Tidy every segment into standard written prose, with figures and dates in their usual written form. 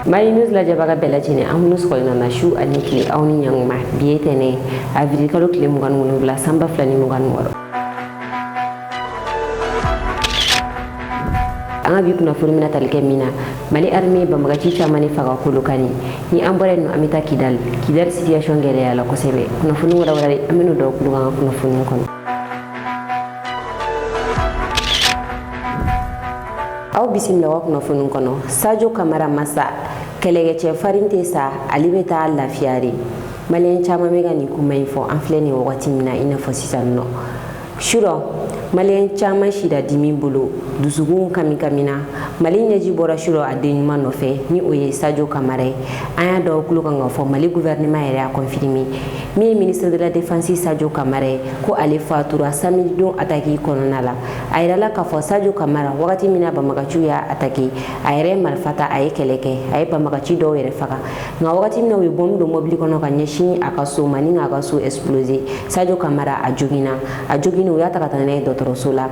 Mali News la jabaga bɛɛ lajɛlen an minnu sɔgɔlen na su ani tile aw ni ɲankuma bi ye tɛnɛ avril kalo tile 27 san 2026. An ka bi kunnafoni mina tali kɛ min na Mali armée banbagaci caman ni faga Kolokani ni an bɔra yen an bɛ taa Kidal situation gɛlɛya la kosɛbɛ. Kunnafoni wɛrɛ an bɛ n'o dɔw kulo kan kunnafoni kɔnɔ. Aw bisimila wa kunnafoni kɔnɔ. Sadio Kamara masa kɛlɛkɛcɛ farin tɛ sa ale bɛ taa lafiyari. Maliyɛn caman bɛ ka nin kuma in fɔ an filɛ nin wagati min na i n'a fɔ sisan nɔ. Surɔ maliyɛn caman sida dimi bolo dusukun kamina Mali ɲɛji bɔra surɔ a den ɲuman nɔfɛ ni o ye Sadio Kamara ye. An y'a dɔw kulo kan ka fɔ Mali gouvernement yɛrɛ y'a confirmé min ye ministre de la défense Sadio Kamara ye ko ale fatura samedi don attaque kɔnɔna la. A yirala k'a fɔ Sadio Kamara wagati min na banbagaciw y'a attaqué a yɛrɛ ye marifa ta a ye kɛlɛ kɛ a ye banbagaci dɔw yɛrɛ faga nka wagati min na u ye bombe don mobili kɔnɔ ka ɲɛsin a ka so ma ni k'a ka so exploser Sadio Kamara a joginna u y'a ta ka taa n'a ye dɔgɔtɔrɔso la.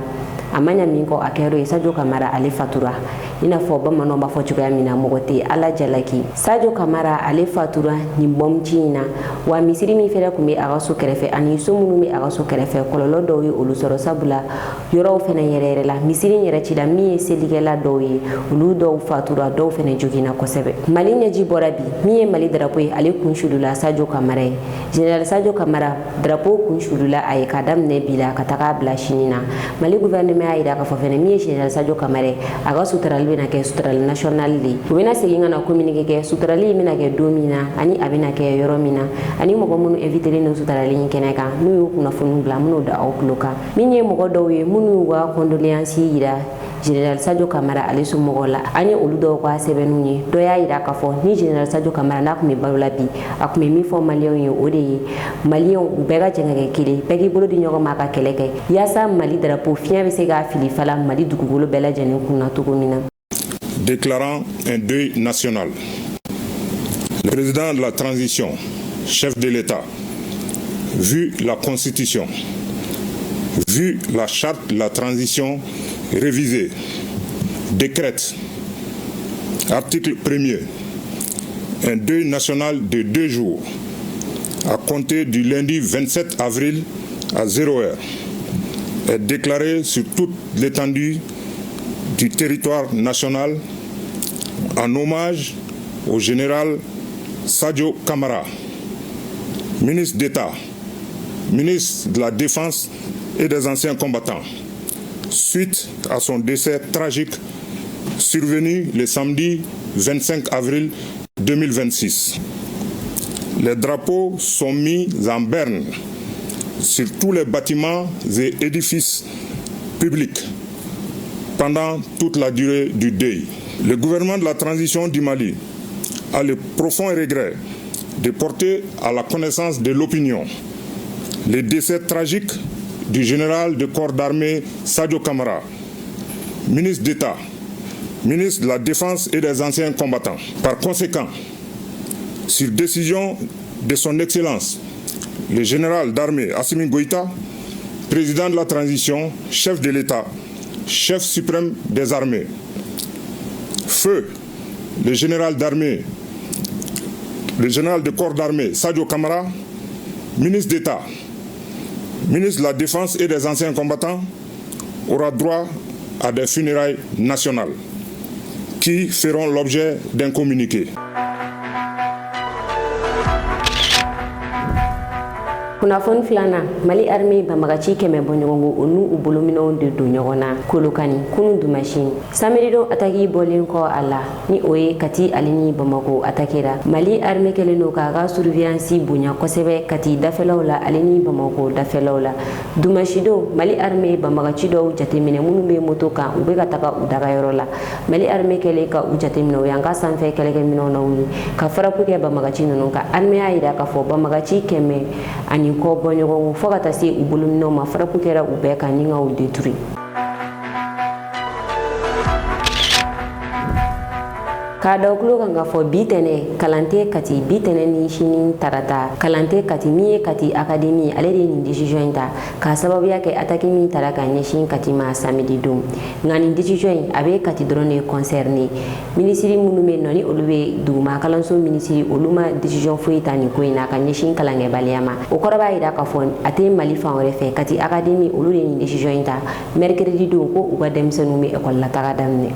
A ma ɲa min kɔ a kɛra ye Sadio Kamara ale fatura i n'a fɔ bamananw b'a fɔ cogoya min na mɔgɔ tɛ Ala jalaki. Sadio Kamara ale fatura nin bombe ci in na wa misiri min fɛnɛ tun bɛ a ka so kɛrɛfɛ ani so minnu bɛ a ka so kɛrɛfɛ kɔlɔlɔ dɔw ye olu sɔrɔ sabula yɔrɔw fɛnɛ yɛrɛ la misiri yɛrɛ cila min ye selikɛla dɔw ye olu dɔw fatura dɔw fɛnɛ joginna kosɛbɛ. Mali ɲɛji bɔra bi min ye Mali drapeau ye ale kun sulula Sadio Kamara ye. Général Sadio Kamara drapeau kun sulula a ye ka daminɛ bi la ka taga bila sini na. Mali gouvernement y'a yira k'a fɔ fɛnɛ min ye Général Sadio Kamara ye a ka suturali bɛna kɛ suturali national de u bɛna segin ka na communiqué kɛ suturali in bɛna kɛ don min na ani a bɛna kɛ yɔrɔ min na ani mɔgɔ minnu invitelen don suturali in kɛnɛ kan n'u y'u kunnafoni bila minnu da aw tulo kan min ye mɔgɔ dɔw ye minnu y'u ka condoléance yira Général Sadio Kamara ale somɔgɔw la an ye olu dɔw ka sɛbɛnninw ye dɔ y'a yira k'a fɔ ni Général Sadio Kamara n'a tun bɛ balo la bi a tun bɛ min fɔ maliyɛnw ye o de ye maliyɛnw u bɛɛ ka jɛ ka kɛ kelen bɛɛ k'i bolo di ɲɔgɔn ma ka kɛlɛ kɛ yaasa Mali drapeau fiɲɛ bɛ se k'a fili fala Mali dugukolo bɛɛ lajɛlen kunna cogo min na. Déclarant un deuil national. Le président de la transition, chef de l'État, vu la Constitution, vu la charte de la transition révisée, décrète, article 1er, un deuil national de 2 jours à compter du lundi 27 avril à 0h est déclaré sur toute l'étendue du territoire national en hommage au général Sadio Kamara, ministre d'État, ministre de la Défense et des anciens combattants, suite à son décès tragique survenu le samedi 25 avril 2026. Les drapeaux sont mis en berne sur tous les bâtiments et édifices publics pendant toute la durée du deuil. Le gouvernement de la transition du Mali a le profond regret de porter à la connaissance de l'opinion le décès tragique du général de corps d'armée Sadio Kamara, ministre d'État, ministre de la Défense et des anciens combattants. Par conséquent, sur décision de son Excellence, le général d'armée Assimi Goïta, président de la transition, chef de l'État, chef suprême des armées, feu le général d'armée, le général de corps d'armée Sadio Kamara, ministre d'État, ministre de la Défense et des anciens combattants, aura droit à des funérailles nationales qui feront l'objet d'un communiqué. Kunnafoni filanan Mali armée banbagaci kɛmɛ bɔ ɲɔgɔn o n'u bolominɛw de don ɲɔgɔn na Kolokani kunun dumasini samedi don attaque bɔlen kɔ a la ni o ye Kati ale ni Bamako attaquera Mali armée kɛlen don k'a ka surveillance bonya kosɛbɛ Kati dafɛlaw la ale ni Bamako dafɛlaw la dumasi don Mali armée banbagaci dɔw jateminɛ minnu bɛ moto kan u bɛ ka taga u dagayɔrɔ la Mali armée kɛlen ka u jateminɛ u y'an ka sanfɛ kɛlɛkɛminɛw na wuli ka farapu kɛ banbagaci ninnu kan armée y'a yira k'a fɔ banbagaci kɛmɛ ani kɔ bɔ ɲɔgɔn fo ka taa se u bolominɛw ma farapu kɛra u bɛɛ kan ni ka u détruire. K'a da kulo kan k'a fɔ bi tɛnɛ kalante kati bi tɛnɛ ni sini tarata kalante kati min ye kati académie ale de ye nin décision in ta k'a sababuya kɛ attaque min tara ka ɲɛsin kati ma samedi don nka nin décision in a bɛ kati dɔrɔn de concerné ministre minnu bɛ yen nɔ ni olu bɛ duguma kalanso ministre olu ma décision foyi ta nin ko in na ka ɲɛsin kalankɛbaliya ma o kɔrɔ b'a jira k'a fɔ a tɛ mali fan wɛrɛ fɛ kati académie olu de ye nin décision in ta mercredi don ko u ka denmisɛnninw bɛ école la taga daminɛ.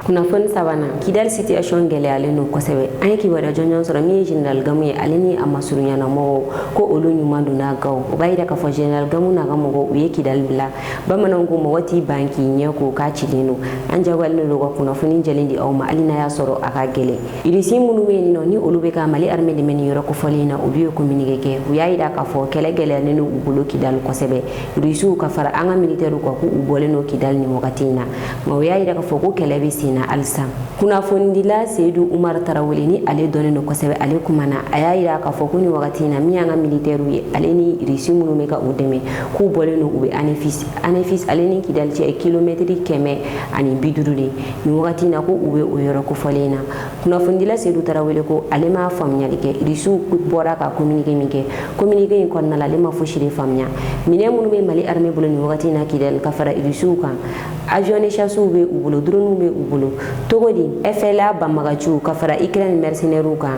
Kunnafoni sabanan Kidal situation gɛlɛyalen don kosɛbɛ an ye kibaruya jɔnjɔn sɔrɔ min ye Général Gamu ye ale ni a masurunyana mɔgɔw ko olu ɲuman donna gaw o b'a yira k'a fɔ Général Gamu n'a ka mɔgɔw u ye Kidal bila bamananw ko mɔgɔ t'i ban k'i ɲɛ ko k'a cilen don an jagoyalen don ka kunnafoni jɛlen di aw ma hali n'a y'a sɔrɔ a ka gɛlɛn irisi minnu bɛ yen nɔ ni olu bɛ ka Mali armée dɛmɛ nin yɔrɔ kofɔlen na u bɛ ye communiqué kɛ u y'a yira k'a fɔ kɛlɛ gɛlɛyalen don u bolo Kidal kosɛbɛ irisiw ka fara an ka militaires kan ko u bɔlen don Kidal nin wagati in na nka u y'a yira k'a fɔ ko kɛlɛ bɛ sen na halisa kunnafonidila Seydou Umar Tarawele ni ale dɔnnen don kosɛbɛ ale kumana a y'a yira k'a fɔ ko nin wagati in na min y'an ka militaires ye ale ni irisi minnu bɛ ka u dɛmɛ k'u bɔlen don u bɛ ANEFIS ale ni Kidal cɛ kilomɛtiri 150 de nin wagati in na ko u bɛ o yɔrɔ kofɔlen na kunnafonidila Seydou Tarawele ko ale ma faamuyali kɛ irisiw bɔra ka communiqué min kɛ communiqué in kɔnɔna la ale ma fosi de faamuya minɛn minnu bɛ Mali armée bolo nin wagati in na Kidal ka fara irisiw kan avion de chasse bɛ u bolo drone bɛ u bolo togo di FLA banbagaciw ka fara Ukraine mercenaires kan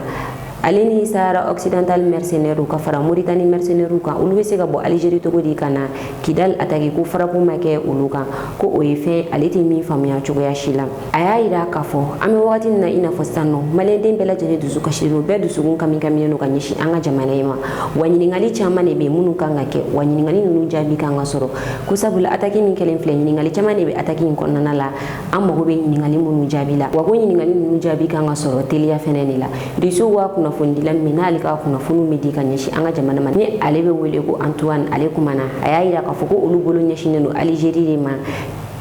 ale ni Sahara Occidental mercenaires ka fara Mauritanie mercenaires kan olu bɛ se ka bɔ Algérie togo di ka na Kidal attaquer ko farako ma kɛ olu kan ko o ye fɛn ale tɛ min faamuya cogoya si la a y'a yira k'a fɔ an bɛ wagati min na i n'a fɔ sisan nɔ maliyɛnden bɛɛ lajɛlen dusu kasilen don bɛɛ dusukun kaminen don ka ɲɛsin an ka jamana in ma wa ɲininkali caman de bɛ yen minnu kan ka kɛ wa ɲininkali ninnu jaabi kan ka sɔrɔ ko sabula attaque min kɛlen filɛ ɲininkali caman de bɛ attaque in kɔnɔna la an mago bɛ ɲininkali minnu jaabi la wa ko ɲininkali ninnu jaabi kan ka sɔrɔ teliya fɛnɛ de la irisiw ka kunnafonidila min n'ale ka kunnafoniw bɛ di ka ɲɛsin an ka jamana ma ni ale bɛ wele ko Antoine ale kumana a y'a yira k'a fɔ ko olu bolo ɲɛsinnen don Algérie de ma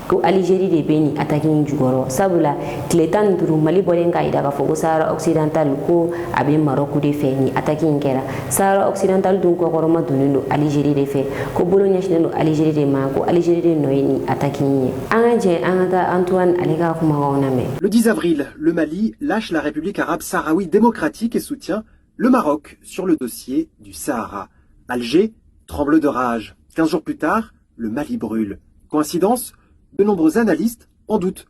ko Algérie de bɛ nin attaque in jukɔrɔ sabula tile 15 Mali bɔlen k'a yira k'a fɔ ko Sahara Occidental ko a bɛ Maroc de fɛ ni attaque in kɛra Sahara Occidental dun kɔkɔrɔma donnen don Algérie de fɛ ko bolo ɲɛsinnen don Algérie de ma ko Algérie de nɔ ye nin attaque in ye an ka jɛ an ka taa Antoine ale ka kumakanw lamɛn. Le 10 avril, le Mali lâche la République arabe sahraoui démocratique et soutient le Maroc sur le dossier du Sahara. Alger tremble de rage. 15 jours plus tard, le Mali brûle. Coïncidence? De nombreux analystes en doutent.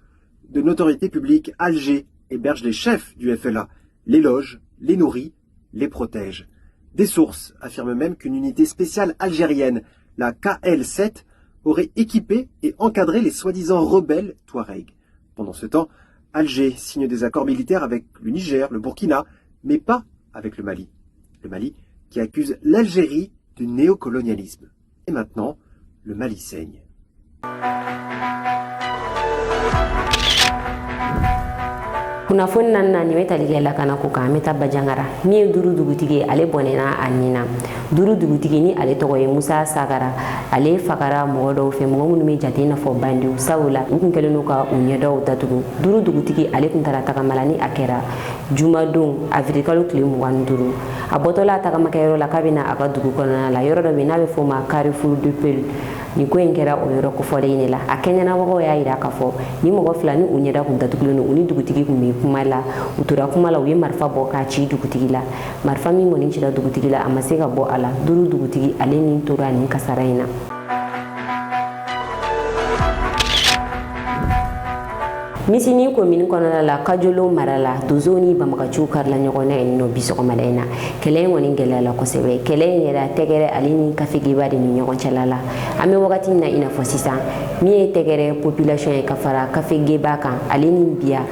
De notoriété publique, Alger héberge les chefs du FLA, les loge, les nourrit, les protège. Des sources affirment même qu'une unité spéciale algérienne, la KL7, aurait équipé et encadré les soi-disant rebelles Touaregs. Pendant ce temps, Alger signe des accords militaires avec le Niger, le Burkina, mais pas avec le Mali. Le Mali qui accuse l'Algérie du néocolonialisme. Et maintenant, le Mali saigne. Kunnafoni nan ni bɛ tali kɛ lakana ko kan an bɛ taa Bajangara min ye duru dugutigi ye ale bɔnɛna a nin na duru dugutigi ni ale tɔgɔ ye Musa Sagara ale fagara mɔgɔ dɔw fɛ mɔgɔ minnu bɛ jate i n'a fɔ bandiw sabula u tun kɛlen don ka u ɲɛdaw datugu duru dugutigi ale tun taara tagamala ni a kɛra jumadon avril kalo tile 25 a bɔtɔla a tagamakɛyɔrɔ la k'a bɛna a ka dugu kɔnɔna la yɔrɔ dɔ bɛ n'a bɛ fɔ o ma Carrefour du Peul nin ko in kɛra o yɔrɔ kofɔlen de la a kɛɲɛnabagaw y'a yira k'a fɔ ni mɔgɔ fila ni u ɲɛda kun datugulen don u ni dugutigi kun bɛ kuma la u tora kuma la u ye marifa bɔ k'a ci dugutigi la marifa min kɔni cira dugutigi la a ma se ka bɔ a la duru dugutigi ale ni tora nin kasara in na. Misini commune kɔnɔna la Kajolo mara la Dozo ni Banbagaciw karila ɲɔgɔn na yen nɔ bi sɔgɔmada in na kɛlɛ in kɔni gɛlɛyala kosɛbɛ kɛlɛ in yɛrɛ tɛgɛrɛ ale ni kafegeba de ni ɲɔgɔn cɛla la an bɛ wagati min na i n'a fɔ sisan min ye tɛgɛrɛ population ye ka fara kafegeba kan ale ni biya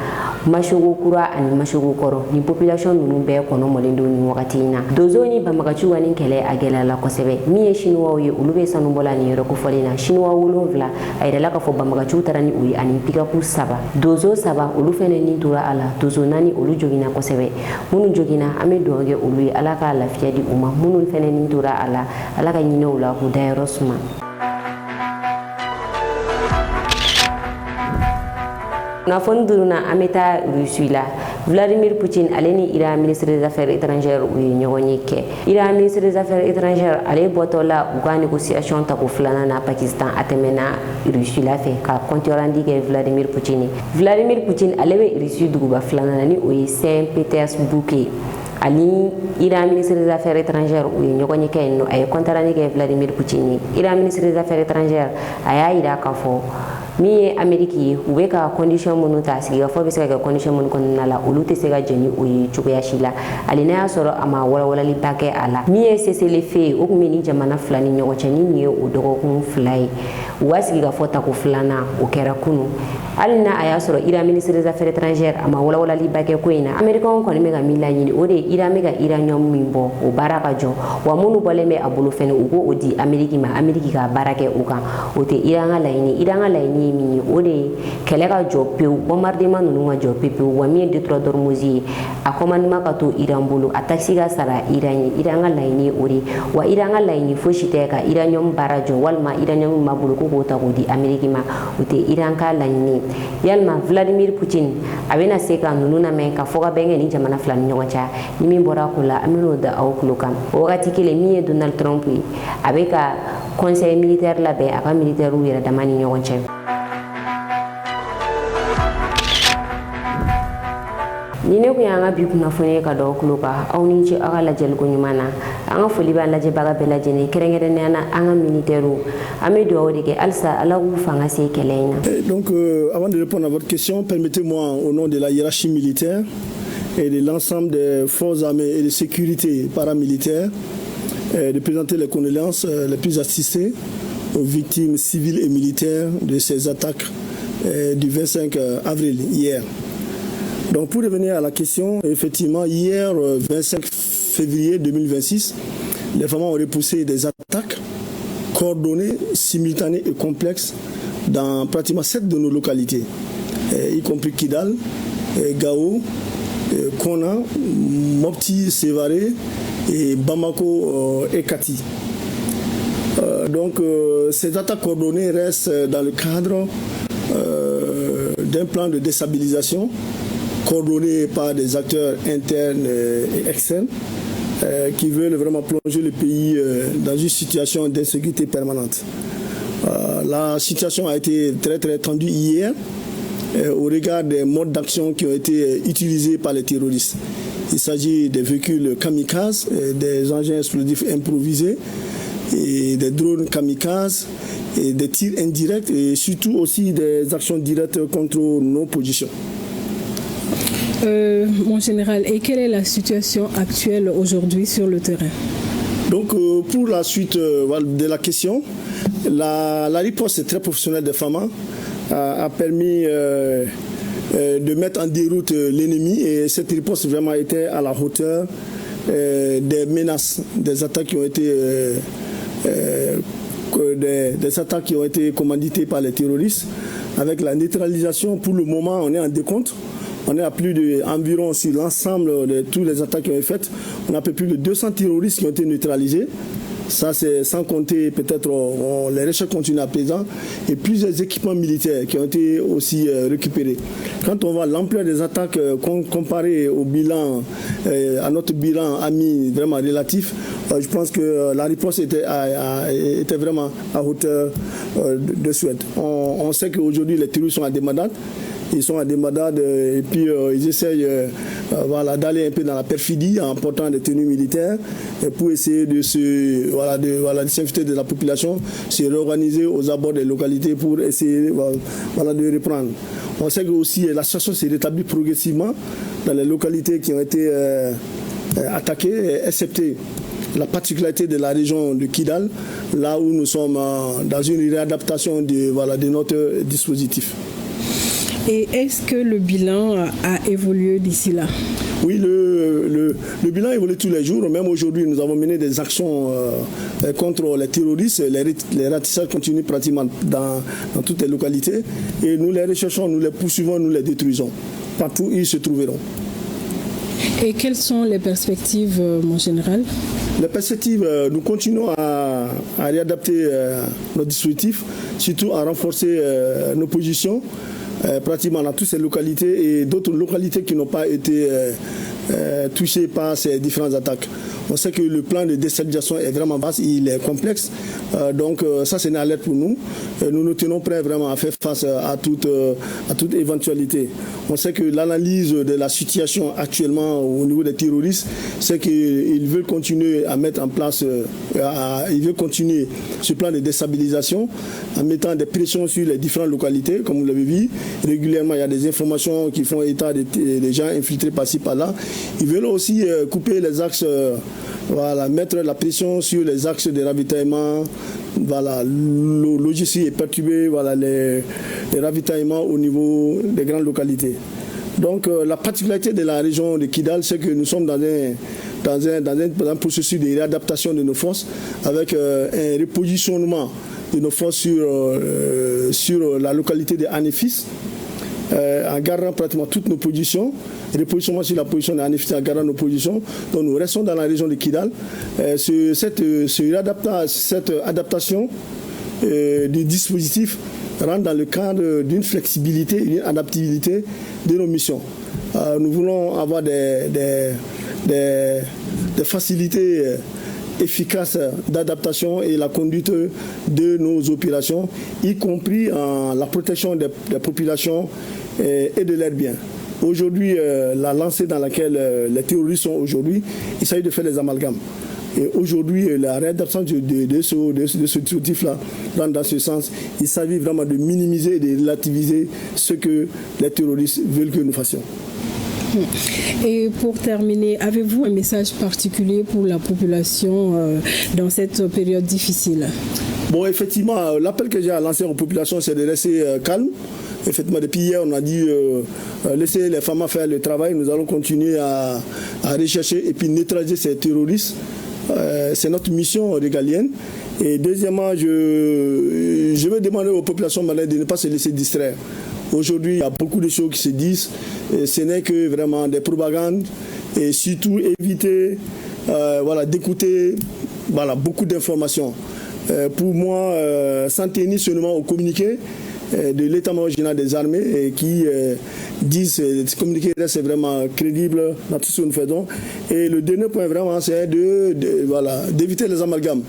Mashogo kura ani Mashogo kɔrɔ ni population ninnu bɛɛ kɔnɔmɔlen don ni wagati in na Dozo ni Banbagaciw ka ni kɛlɛ a gɛlɛyala kosɛbɛ min ye chinois ye olu bɛ sanubɔla ni yɔrɔ kofɔlen na chinois 7 a yirala k'a fɔ Banbagaciw taara ni u ye ani pick-up 3 Dozo 3 olu fɛnɛ ni tora a la Dozo 4 olu jogina kosɛbɛ minnu jogina an bɛ dugawu kɛ olu ye ala ka lafiya di u ma minnu fɛnɛ ni tora a la ala ka ɲinɛw la k'u dayɔrɔ suma. Kunnafoni duruna an bɛ taa Russie la Vladimir Poutine ale ni Iran ministre des Affaires étrangères u ye ɲɔgɔn ye kɛ. Iran ministre des Affaires étrangères ale bɔtɔ la u ka négociation ta ko filanan na Pakistan a tɛmɛna Russie la fɛ ka compte-rendu kɛ Vladimir Poutine. Vladimir Poutine ale bɛ Russie duguba filanan na ni o ye Saint-Pétersbourg ye. Ali Iran ministre des Affaires étrangères u ye ɲɔgɔn ye kɛ yen nɔ a ye compte-rendu kɛ Vladimir Poutine ye. Iran ministre des Affaires étrangères a y'a yira k'a fɔ min ye Amérique ye u bɛ ka condition minnu ta sigikafɔ bɛ se ka kɛ condition minnu kɔnɔna la olu tɛ se ka jɛn ni o ye cogoya si la hali n'a y'a sɔrɔ a ma walawalaliba kɛ a la min ye cessez-le-feu ye o tun bɛ ni jamana fila ni ɲɔgɔn cɛ ni nin ye o dɔgɔkun fila ye u ka sigikafɔ tako filanan o kɛra kunun hali n'a a y'a sɔrɔ Iran ministre des Affaires étrangères a ma walawalaliba kɛ ko in na Américains kɔni bɛ ka min laɲini o de ye Iran bɛ ka uranium min bɔ o baara ka jɔ wa minnu bɔlen bɛ a bolo fɛnɛ u k'o di Amérique ma Amérique ka baara kɛ o kan o tɛ Iran ka laɲini Iran ka laɲini ye min ye o de ye kɛlɛ ka jɔ pewu bombardement ninnu ka jɔ pewu wa min ye Detroit d'Ormuz ye a commandement ka to Iran bolo a taxe ka sara Iran ye Iran ka laɲini ye o de wa Iran ka laɲini fosi tɛ ka uranium baara jɔ walima uranium min b'a bolo ko k'o ta k'o di Amérique ma o tɛ Iran ka laɲini yalima Vladimir Poutine a bɛna se ka ninnu lamɛn ka fɔ ka bɛn kɛ ni jamana fila ni ɲɔgɔn cɛ ni min bɔra a ko la an bɛn'o da aw tulo kan o wagati kelen min ye Donald Trump ye a bɛ ka conseil militaire labɛn a ka militaires yɛrɛ dama ni ɲɔgɔn cɛ. Ni ne kun y'an ka bi kunnafoni ye ka da aw tulo kan aw ni ce aw ka lajɛliko ɲuman na an ka foli b'an lajɛbaga bɛɛ lajɛlen kɛrɛnkɛrɛnnenya na an ka militaires an bɛ dugawu de kɛ halisa Ala k'u fanga se kɛlɛ in na. Donc avant de répondre à votre question, permettez-moi au nom de la hiérarchie militaire et de l'ensemble des forces armées et de sécurité paramilitaires de présenter les condoléances les plus assistées aux victimes civiles et militaires de ces attaques du 25 avril, hier. Donc pour revenir à la question, effectivement, hier, 25 février 2026, les femmes ont repoussé des attaques coordonnées, simultanées et complexes dans pratiquement 7 de nos localités, y compris Kidal, Gao, Kona, Mopti, Sévaré et Bamako et Kati. Donc ces attaques coordonnées restent dans le cadre d'un plan de déstabilisation coordonné par des acteurs internes et externes qui veulent vraiment plonger le pays dans une situation d'insécurité permanente. La situation a été très tendue hier au regard des modes d'action qui ont été utilisés par les terroristes. Il s'agit des véhicules kamikazes, des engins explosifs improvisés, et des drones kamikazes, et des tirs indirects et surtout aussi des actions directes contre nos positions. Mon général, et quelle est la situation actuelle aujourd'hui sur le terrain? Donc pour la suite de la question, la riposte très professionnelle des FAMA a permis de mettre en déroute l'ennemi et cette riposte vraiment était à la hauteur des menaces, des attaques qui ont été des attaques qui ont été commanditées par les terroristes. Avec la neutralisation, pour le moment, on est en décompte. On est à plus de environ sur l'ensemble de toutes les attaques qui ont été faites. On a plus de 200 terroristes qui ont été neutralisés. Ça, c'est sans compter peut-être les recherches continuent à présent et plusieurs équipements militaires qui ont été aussi récupérés. Quand on voit l'ampleur des attaques comparée au bilan, à notre bilan ami vraiment relatif, je pense que la riposte était vraiment à hauteur de souhait. On sait qu'aujourd'hui les terroristes sont à Demadad. Ils sont à Demadad et puis ils essayent d'aller un peu dans la perfidie en portant des tenues militaires pour essayer de s'inviter de la population, se réorganiser aux abords des localités pour essayer de reprendre. On sait que aussi la situation s'est rétablie progressivement dans les localités qui ont été attaquées, excepté la particularité de la région de Kidal, là où nous sommes dans une réadaptation de notre dispositif. Et est-ce que le bilan a évolué d'ici là? Oui, le bilan évolue tous les jours. Même aujourd'hui, nous avons mené des actions contre les terroristes. Les ratissages continuent pratiquement dans toutes les localités. Et nous les recherchons, nous les poursuivons, nous les détruisons. Partout où ils se trouveront. Et quelles sont les perspectives, mon général? Les perspectives, nous continuons à réadapter nos dispositifs, surtout à renforcer nos positions pratiquement dans toutes ces localités et d'autres localités qui n'ont pas été touchées par ces différentes attaques. On sait que le plan de déstabilisation est vraiment vaste, il est complexe. Donc ça, c'est une alerte pour nous. Nous nous tenons prêts vraiment à faire face à toute éventualité. On sait que l'analyse de la situation actuellement au niveau des terroristes, c'est qu'ils veulent continuer à mettre en place, ils veulent continuer ce plan de déstabilisation en mettant des pressions sur les différentes localités, comme vous l'avez vu. Régulièrement, il y a des informations qui font état des gens infiltrés par-ci, par-là. Ils veulent aussi couper les axes, mettre la pression sur les axes de ravitaillement. Le logistique est perturbé, les ravitaillements au niveau des grandes localités. Donc la particularité de la région de Kidal, c'est que nous sommes dans un processus de réadaptation de nos forces avec un repositionnement de nos forces sur la localité de Anefis, en gardant pratiquement toutes nos positions. Repositionnement sur la position de Anefis en gardant nos positions. Donc nous restons dans la région de Kidal. Cette adaptation du dispositif rentre dans le cadre d'une flexibilité, d'une adaptabilité de nos missions. Nous voulons avoir des facilités efficaces d'adaptation et la conduite de nos opérations, y compris en la protection des populations et de leurs biens. Aujourd'hui, la lancée dans laquelle les terroristes sont aujourd'hui, il s'agit de faire des amalgames. Et aujourd'hui, la réadaptation de ce dispositif-là, dans ce sens, il s'agit vraiment de minimiser et de relativiser ce que les terroristes veulent que nous fassions. Et pour terminer, avez-vous un message particulier pour la population dans cette période difficile? Bon, effectivement, l'appel que j'ai à lancer aux populations, c'est de rester calme. Effectivement, depuis hier, on a dit laisser les femmes faire le travail. Nous allons continuer à rechercher et puis neutraliser ces terroristes. C'est notre mission régalienne. Et deuxièmement, je veux demander aux populations malades de ne pas se laisser distraire. Aujourd'hui, il y a beaucoup de choses qui se disent. Ce n'est que vraiment des propagandes. Et surtout, éviter d'écouter beaucoup d'informations. Pour moi, s'en tenir seulement au communiqué de l'état-major général des armées et qui disent ce communiqué c'est vraiment crédible dans tout ce que nous faisons. Et le dernier point vraiment, c'est d'éviter les amalgames.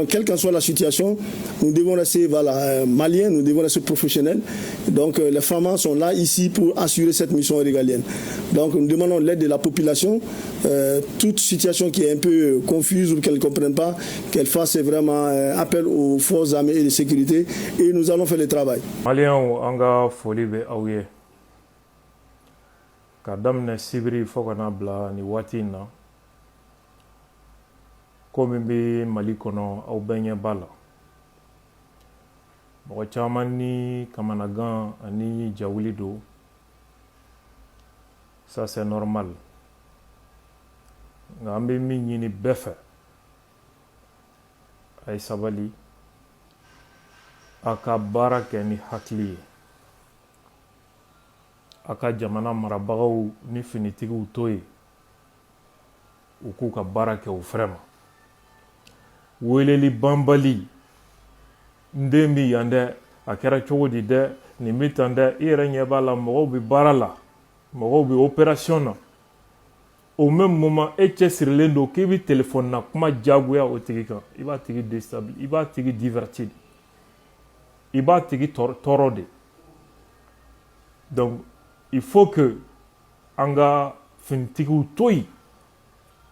Quelle qu'en soit la situation, nous devons rester maliens, nous devons rester professionnels. Donc les femmes sont là ici pour assurer cette mission régalienne. Donc nous demandons l'aide de la population. Toute situation qui est un peu confuse ou qu'elle ne comprenne pas, qu'elle fasse vraiment appel aux forces armées et de sécurité et nous allons faire le travail. Maliens anga foli be awye. Kadam ne sibri fokana bla ni watina. Komi be Mali kono aw bɛɛ b'a la mɔgɔ caman ni kamanagan ani jawuli do ça c'est normal nka an bɛ min ɲini bɛɛ fɛ a ye sabali a ka baara kɛ ni hakili ye a ka jamana marabagaw ni finitigiw to ye u k'u ka baara kɛ u fɛrɛ ma weleli banbali nden bi yan dɛ a kɛra cogo di dɛ nin bi tan dɛ i yɛrɛ ɲɛ b'a la mɔgɔw bi baara la mɔgɔw bi opération na au même moment e cɛsirilen don k'i bi téléphone na kuma jagoya o tigi kan i b'a tigi déstabiliser i b'a tigi divertir i b'a tigi tɔɔrɔ de donc il faut que an ka finitigiw to yen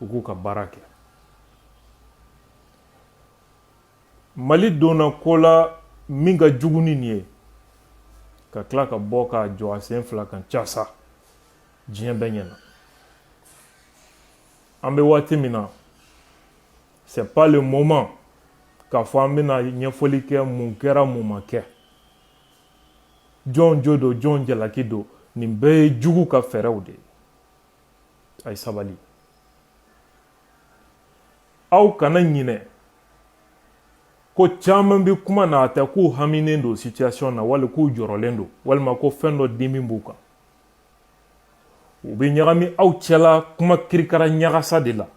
u k'u ka baara kɛ Mali donna ko la min ka jugu ni nin ye ka tila ka bɔ ka jɔ a sen fila kan casa diɲɛ bɛɛ ɲɛna an bɛ waati min na c'est pas le moment k'a fɔ an bɛna ɲɛfɔli kɛ mun kɛra mun ma kɛ jɔn jo don jɔn jalaki don nin bɛɛ ye jugu ka fɛɛrɛw de ye a ye sabali aw kana ɲinɛ ko caman bi kuma na a tɛ k'u haminen don situation na wali k'u jɔrɔlen don walima ko fɛn dɔ dimi b'u kan u bɛ ɲagami aw cɛla kuma kirikara ɲagasa de la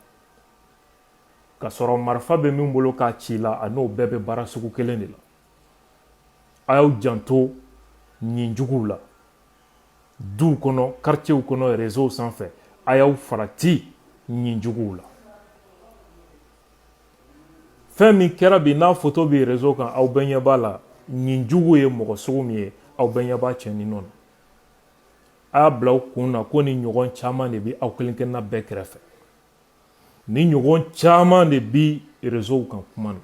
ka sɔrɔ marifa bɛ min bolo k'a ci la a n'o bɛɛ bɛ baara sugu kelen de la a y'aw janto ɲin juguw la duw kɔnɔ quartierw kɔnɔ réseau sanfɛ a y'aw farati ɲin juguw la fɛn min kɛra bi n'a photo bi réseau kan aw bɛɛ ɲɛ b'a la ɲin jugu ye mɔgɔ sugu min ye aw bɛɛ ɲɛ b'a cɛnni nɔ na a y'a bila aw kun na ko ni ɲɔgɔn caman de bi aw kelen kelenna bɛɛ kɛrɛfɛ ni ɲɔgɔn caman de bi réseau kan kuma na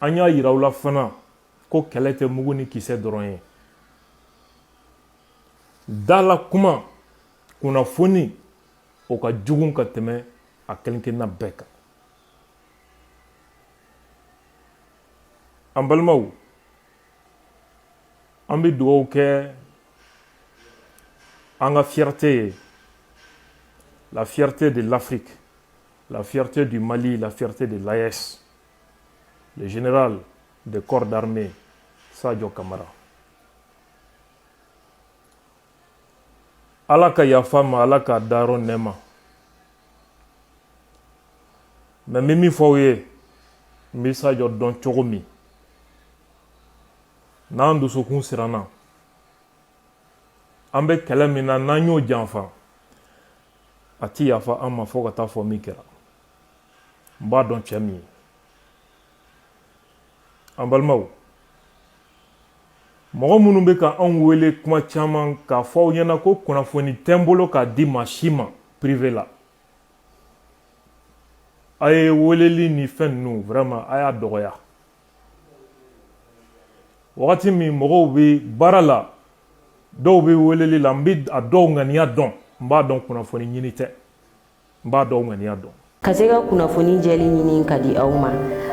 an y'a yira aw la fana ko kɛlɛ tɛ mugu ni kisɛ dɔrɔn ye dala kuma kunnafoni o ka jugu ka tɛmɛ a kelen kelenna bɛɛ kan an balimaw an bɛ dugawu kɛ an ka fierté ye la fierté de l'Afrique, la fierté du Mali, la fierté de l'AES, le général des corps d'armée Sadio Kamara. Ala ka yafa ma, Ala ka daro nɛma. Mais n bɛ min fɔ aw ye n bɛ Sadio dɔn cogo min n'an dusukun siranna an bɛ kɛlɛ min na n'an y'o janfa a ti yafa an ma fɔ ka taa fɔ min kɛra n b'a dɔn cɛ min ye an balimaw mɔgɔ minnu bɛ ka anw wele kuma caman k'a fɔ aw ɲɛna ko kunnafoni tɛ n bolo k'a di maa si ma privé la a ye weleli ni fɛn ninnu vraiment a y'a dɔgɔya wagati min mɔgɔw bɛ baara la dɔw bɛ weleli la n bɛ a dɔw ŋaniya dɔn n b'a dɔn kunnafoni ɲini tɛ n b'a dɔw ŋaniya dɔn ka se ka kunnafoni jɛli ɲini ka di aw ma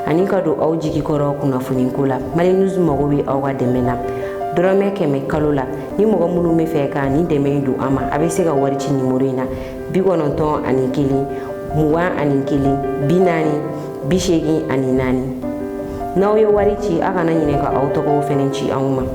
ani ka don aw jigi kɔrɔ kunnafoni ko la Mali News mago bɛ aw ka dɛmɛ na dɔrɔmɛ 100 kalo la ni mɔgɔ minnu bɛ fɛ ka ni dɛmɛ don a ma a bɛ se ka wari ci numéro in na 91 21 41 40 84 n'aw ye wari ci a kana ɲinɛ ka aw tɔgɔw fɛnɛ ci anw ma